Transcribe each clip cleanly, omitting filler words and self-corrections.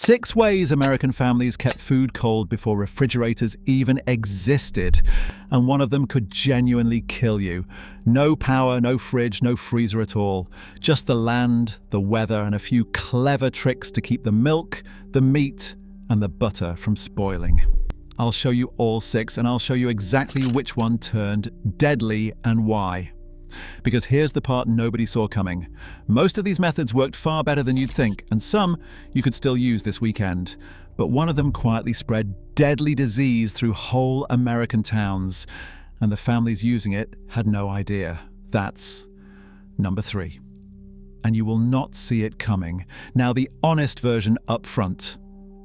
6 ways American families kept food cold before refrigerators even existed, and one of them could genuinely kill you. No power, no fridge, no freezer at all. Just the land, the weather, and a few clever tricks to keep the milk, the meat, and the butter from spoiling. I'll show you all 6, and I'll show you exactly which one turned deadly and why. Because here's the part nobody saw coming. Most of these methods worked far better than you'd think, and some you could still use this weekend. But one of them quietly spread deadly disease through whole American towns, and the families using it had no idea. That's number 3. And you will not see it coming. Now, the honest version up front.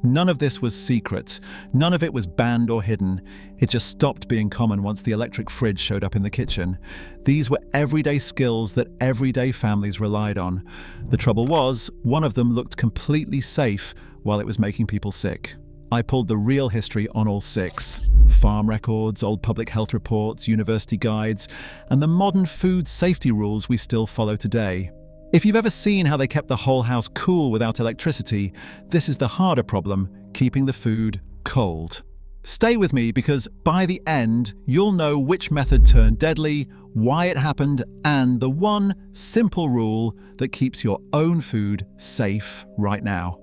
None of this was secret. None of it was banned or hidden. It just stopped being common once the electric fridge showed up in the kitchen. These were everyday skills that everyday families relied on. The trouble was, one of them looked completely safe while it was making people sick. I pulled the real history on all 6. Farm records, old public health reports, university guides, and the modern food safety rules we still follow today. If you've ever seen how they kept the whole house cool without electricity, this is the harder problem, keeping the food cold. Stay with me because by the end, you'll know which method turned deadly, why it happened, and the one simple rule that keeps your own food safe right now.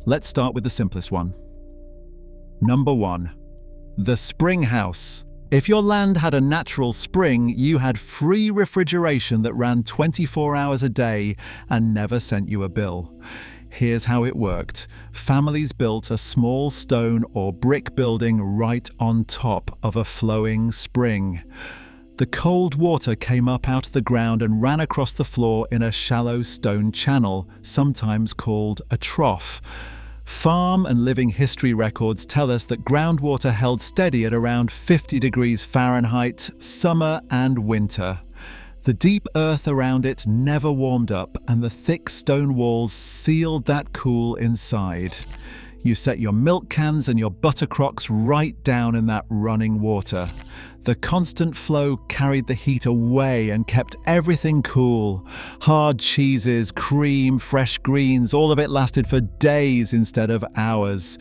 Let's start with the simplest one. Number 1. The spring house. If your land had a natural spring, you had free refrigeration that ran 24 hours a day and never sent you a bill. Here's how it worked. Families built a small stone or brick building right on top of a flowing spring. The cold water came up out of the ground and ran across the floor in a shallow stone channel, sometimes called a trough. Farm and living history records tell us that groundwater held steady at around 50 degrees Fahrenheit, summer and winter. The deep earth around it never warmed up, and the thick stone walls sealed that cool inside. You set your milk cans and your butter crocks right down in that running water. The constant flow carried the heat away and kept everything cool. Hard cheeses, cream, fresh greens, all of it lasted for days instead of hours.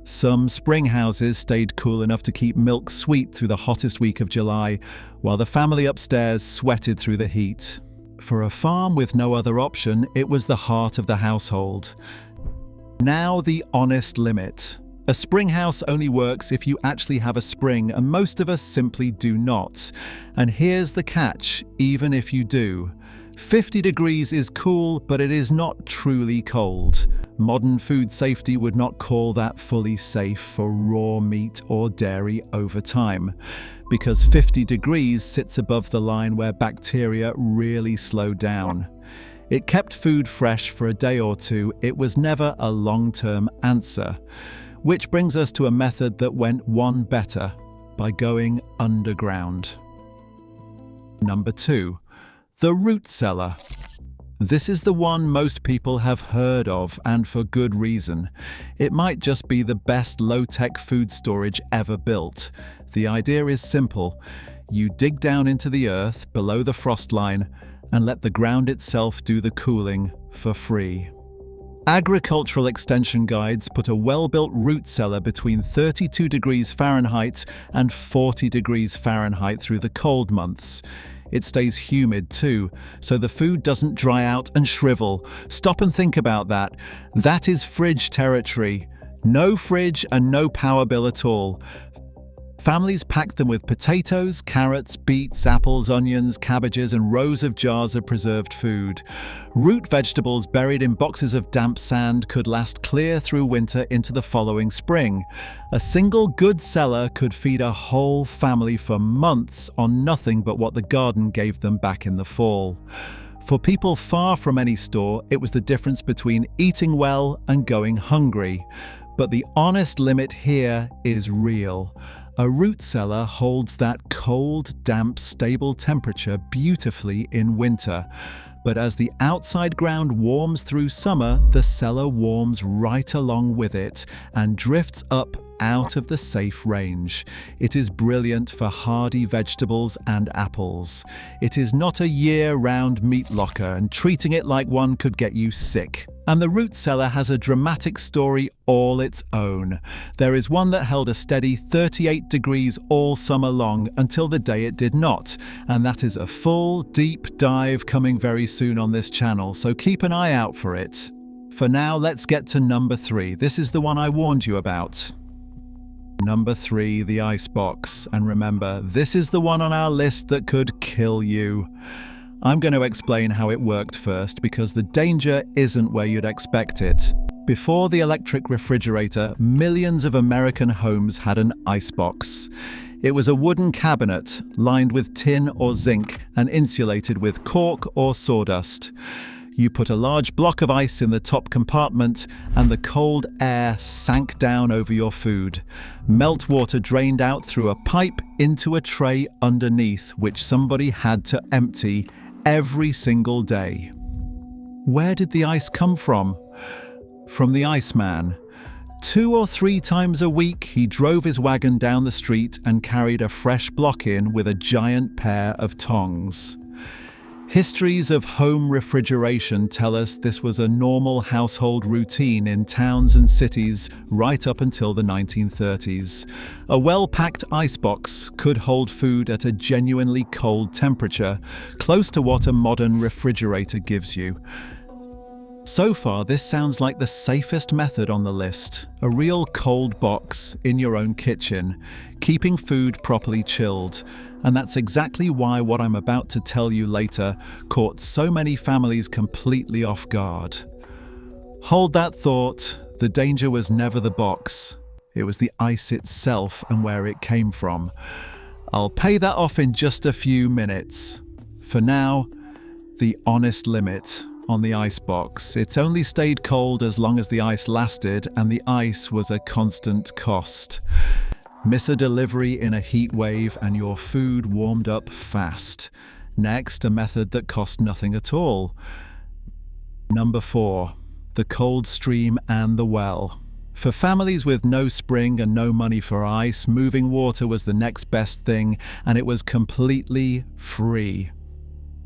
Some spring houses stayed cool enough to keep milk sweet through the hottest week of July, while the family upstairs sweated through the heat. For a farm with no other option, it was the heart of the household. Now the honest limit. A spring house only works if you actually have a spring, and most of us simply do not. And here's the catch, even if you do. 50 degrees is cool, but it is not truly cold. Modern food safety would not call that fully safe for raw meat or dairy over time, because 50 degrees sits above the line where bacteria really slow down. It kept food fresh for a day or two. It was never a long-term answer. Which brings us to a method that went one better, by going underground. Number 2. The root cellar. This is the one most people have heard of, and for good reason. It might just be the best low-tech food storage ever built. The idea is simple. You dig down into the earth below the frost line and let the ground itself do the cooling for free. Agricultural extension guides put a well-built root cellar between 32 degrees Fahrenheit and 40 degrees Fahrenheit through the cold months. It stays humid too, so the food doesn't dry out and shrivel. Stop and think about that. That is fridge territory. No fridge and no power bill at all. Families packed them with potatoes, carrots, beets, apples, onions, cabbages, and rows of jars of preserved food. Root vegetables buried in boxes of damp sand could last clear through winter into the following spring. A single good cellar could feed a whole family for months on nothing but what the garden gave them back in the fall. For people far from any store, it was the difference between eating well and going hungry. But the honest limit here is real. A root cellar holds that cold, damp, stable temperature beautifully in winter. But as the outside ground warms through summer, the cellar warms right along with it and drifts up out of the safe range. It is brilliant for hardy vegetables and apples. It is not a year-round meat locker, and treating it like one could get you sick. And the Root Cellar has a dramatic story all its own. There is one that held a steady 38 degrees all summer long until the day it did not. And that is a full, deep dive coming very soon on this channel, so keep an eye out for it. For now, let's get to number 3. This is the one I warned you about. Number 3, the Icebox. And remember, this is the one on our list that could kill you. I'm going to explain how it worked first, because the danger isn't where you'd expect it. Before the electric refrigerator, millions of American homes had an icebox. It was a wooden cabinet lined with tin or zinc and insulated with cork or sawdust. You put a large block of ice in the top compartment and the cold air sank down over your food. Meltwater drained out through a pipe into a tray underneath, which somebody had to empty every single day. Where did the ice come from? From the Iceman. 2 or 3 times a week, he drove his wagon down the street and carried a fresh block in with a giant pair of tongs. Histories of home refrigeration tell us this was a normal household routine in towns and cities right up until the 1930s. A well-packed icebox could hold food at a genuinely cold temperature, close to what a modern refrigerator gives you. So far, this sounds like the safest method on the list. A real cold box in your own kitchen, keeping food properly chilled. And that's exactly why what I'm about to tell you later caught so many families completely off guard. Hold that thought. The danger was never the box. It was the ice itself and where it came from. I'll pay that off in just a few minutes. For now, the honest limit on the icebox. It's only stayed cold as long as the ice lasted, and the ice was a constant cost. Miss a delivery in a heat wave and your food warmed up fast. Next, a method that cost nothing at all. Number 4, the cold stream and the well. For families with no spring and no money for ice, moving water was the next best thing, and it was completely free.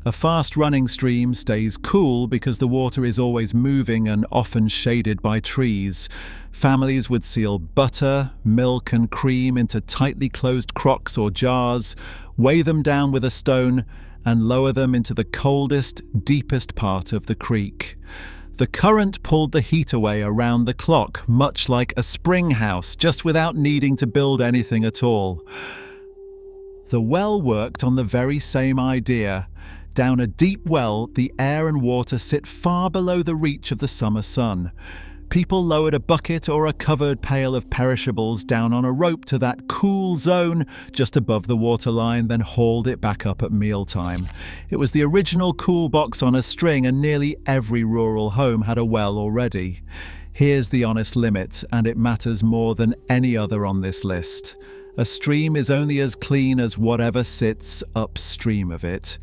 A fast-running stream stays cool because the water is always moving and often shaded by trees. Families would seal butter, milk and cream into tightly closed crocks or jars, weigh them down with a stone, and lower them into the coldest, deepest part of the creek. The current pulled the heat away around the clock, much like a spring house, just without needing to build anything at all. The well worked on the very same idea. Down a deep well, the air and water sit far below the reach of the summer sun. People lowered a bucket or a covered pail of perishables down on a rope to that cool zone just above the waterline, then hauled it back up at mealtime. It was the original cool box on a string, and nearly every rural home had a well already. Here's the honest limit, and it matters more than any other on this list. A stream is only as clean as whatever sits upstream of it.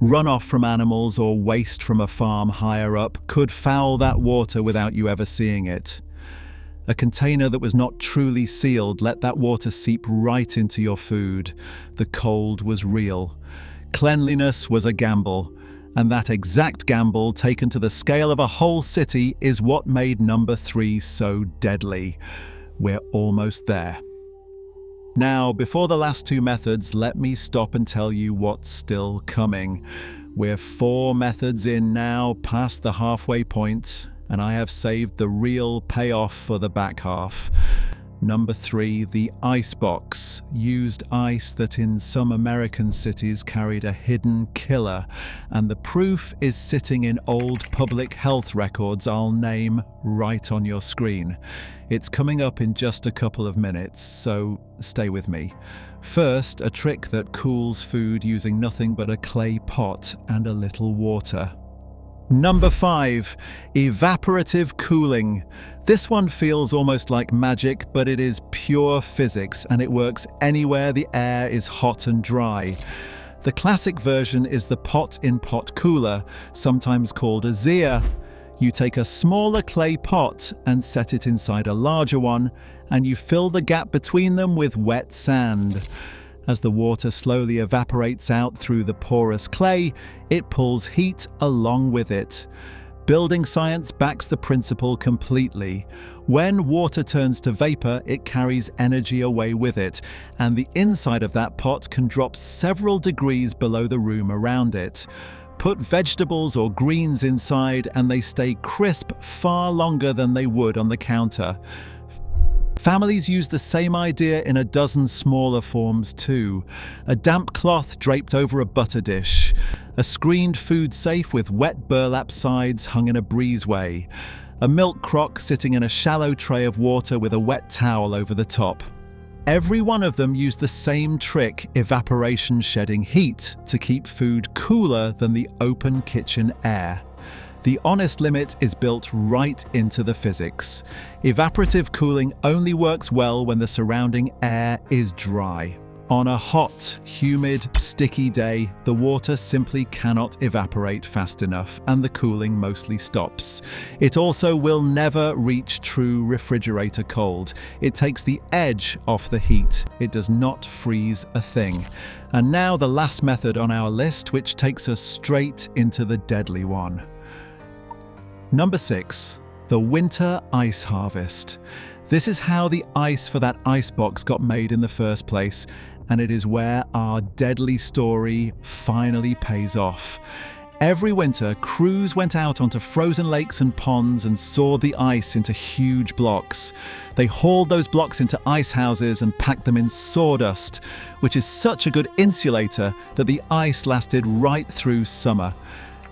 Runoff from animals or waste from a farm higher up could foul that water without you ever seeing it. A container that was not truly sealed let that water seep right into your food. The cold was real. Cleanliness was a gamble, and that exact gamble taken to the scale of a whole city is what made number 3 so deadly. We're almost there. Now, before the last 2 methods, let me stop and tell you what's still coming. We're 4 methods in now, past the halfway point, and I have saved the real payoff for the back half. Number 3, the Icebox. Used ice that in some American cities carried a hidden killer, and the proof is sitting in old public health records I'll name right on your screen. It's coming up in just a couple of minutes, so stay with me. First, a trick that cools food using nothing but a clay pot and a little water. Number 5, evaporative cooling. This one feels almost like magic, but it is pure physics, and it works anywhere the air is hot and dry. The classic version is the pot-in-pot cooler, sometimes called a Zia. You take a smaller clay pot and set it inside a larger one, and you fill the gap between them with wet sand. As the water slowly evaporates out through the porous clay, it pulls heat along with it. Building science backs the principle completely. When water turns to vapor, it carries energy away with it, and the inside of that pot can drop several degrees below the room around it. Put vegetables or greens inside and they stay crisp far longer than they would on the counter. Families use the same idea in a dozen smaller forms too. A damp cloth draped over a butter dish. A screened food safe with wet burlap sides hung in a breezeway. A milk crock sitting in a shallow tray of water with a wet towel over the top. Every one of them used the same trick, evaporation shedding heat, to keep food cooler than the open kitchen air. The honest limit is built right into the physics. Evaporative cooling only works well when the surrounding air is dry. On a hot, humid, sticky day, the water simply cannot evaporate fast enough and the cooling mostly stops. It also will never reach true refrigerator cold. It takes the edge off the heat. It does not freeze a thing. And now the last method on our list, which takes us straight into the deadly one. Number 6. The winter ice harvest. This is how the ice for that icebox got made in the first place, and it is where our deadly story finally pays off. Every winter, crews went out onto frozen lakes and ponds and sawed the ice into huge blocks. They hauled those blocks into ice houses and packed them in sawdust, which is such a good insulator that the ice lasted right through summer.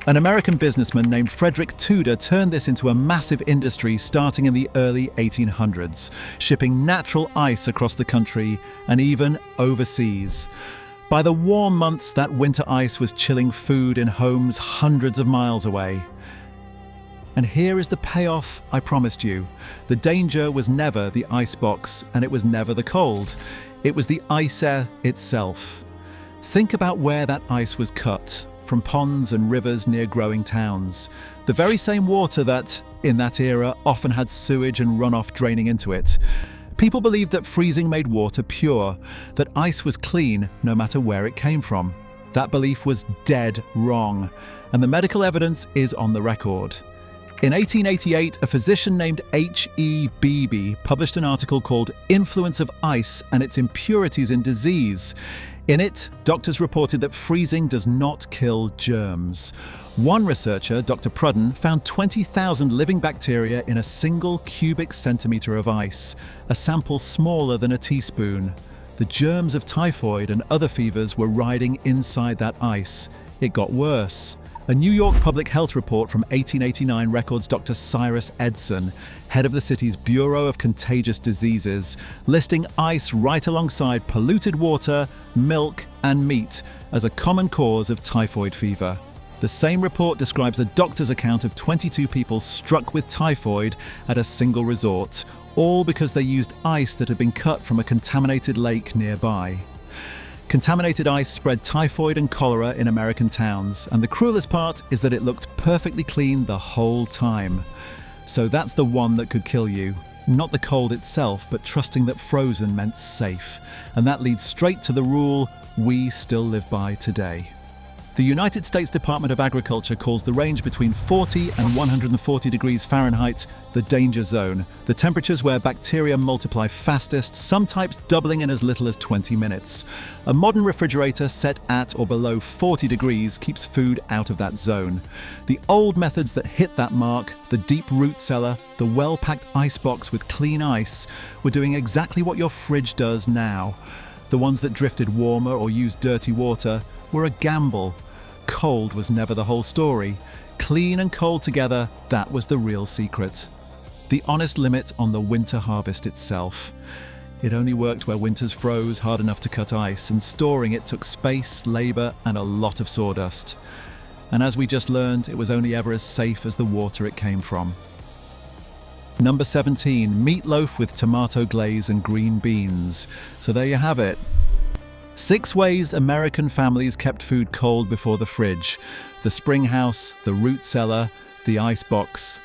An American businessman named Frederick Tudor turned this into a massive industry starting in the early 1800s, shipping natural ice across the country and even overseas. By the warm months, that winter ice was chilling food in homes hundreds of miles away. And here is the payoff I promised you. The danger was never the icebox, and it was never the cold. It was the ice air itself. Think about where that ice was cut. From ponds and rivers near growing towns. The very same water that, in that era, often had sewage and runoff draining into it. People believed that freezing made water pure, that ice was clean no matter where it came from. That belief was dead wrong, and the medical evidence is on the record. In 1888, a physician named H.E. Beebe published an article called Influence of Ice and Its Impurities in Disease. In it, doctors reported that freezing does not kill germs. One researcher, Dr. Prudden, found 20,000 living bacteria in a single cubic centimeter of ice, a sample smaller than a teaspoon. The germs of typhoid and other fevers were riding inside that ice. It got worse. A New York public health report from 1889 records Dr. Cyrus Edson, head of the city's Bureau of Contagious Diseases, listing ice right alongside polluted water, milk, and meat as a common cause of typhoid fever. The same report describes a doctor's account of 22 people struck with typhoid at a single resort, all because they used ice that had been cut from a contaminated lake nearby. Contaminated ice spread typhoid and cholera in American towns, and the cruelest part is that it looked perfectly clean the whole time. So that's the one that could kill you. Not the cold itself, but trusting that frozen meant safe. And that leads straight to the rule we still live by today. The United States Department of Agriculture calls the range between 40 and 140 degrees Fahrenheit the danger zone, the temperatures where bacteria multiply fastest, some types doubling in as little as 20 minutes. A modern refrigerator set at or below 40 degrees keeps food out of that zone. The old methods that hit that mark, the deep root cellar, the well-packed icebox with clean ice, were doing exactly what your fridge does now. The ones that drifted warmer or used dirty water were a gamble. Cold was never the whole story. Clean and cold together, that was the real secret. The honest limit on the winter harvest itself. It only worked where winters froze hard enough to cut ice, and storing it took space, labor, and a lot of sawdust. And as we just learned, it was only ever as safe as the water it came from. Number 17, meatloaf with tomato glaze and green beans. So there you have it. 6 ways American families kept food cold before the fridge. The spring house, the root cellar, the Icebox,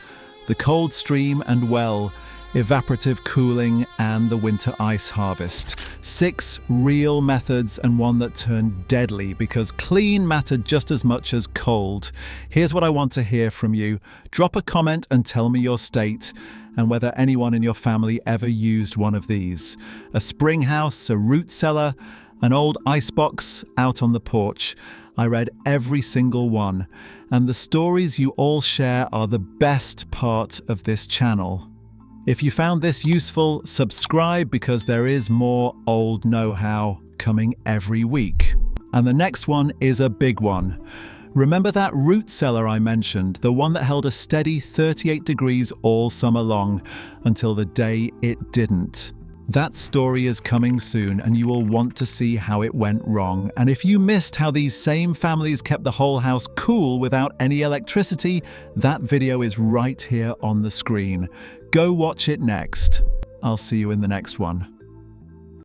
the cold stream and well, evaporative cooling, and the winter ice harvest. 6 real methods and one that turned deadly because clean mattered just as much as cold. Here's what I want to hear from you. Drop a comment and tell me your state and whether anyone in your family ever used one of these. A spring house, a root cellar, an old icebox out on the porch. I read every single one, and the stories you all share are the best part of this channel. If you found this useful, subscribe because there is more old know-how coming every week. And the next one is a big one. Remember that root cellar I mentioned, the one that held a steady 38 degrees all summer long, until the day it didn't? That story is coming soon, and you will want to see how it went wrong. And if you missed how these same families kept the whole house cool without any electricity, that video is right here on the screen. Go watch it next. I'll see you in the next one.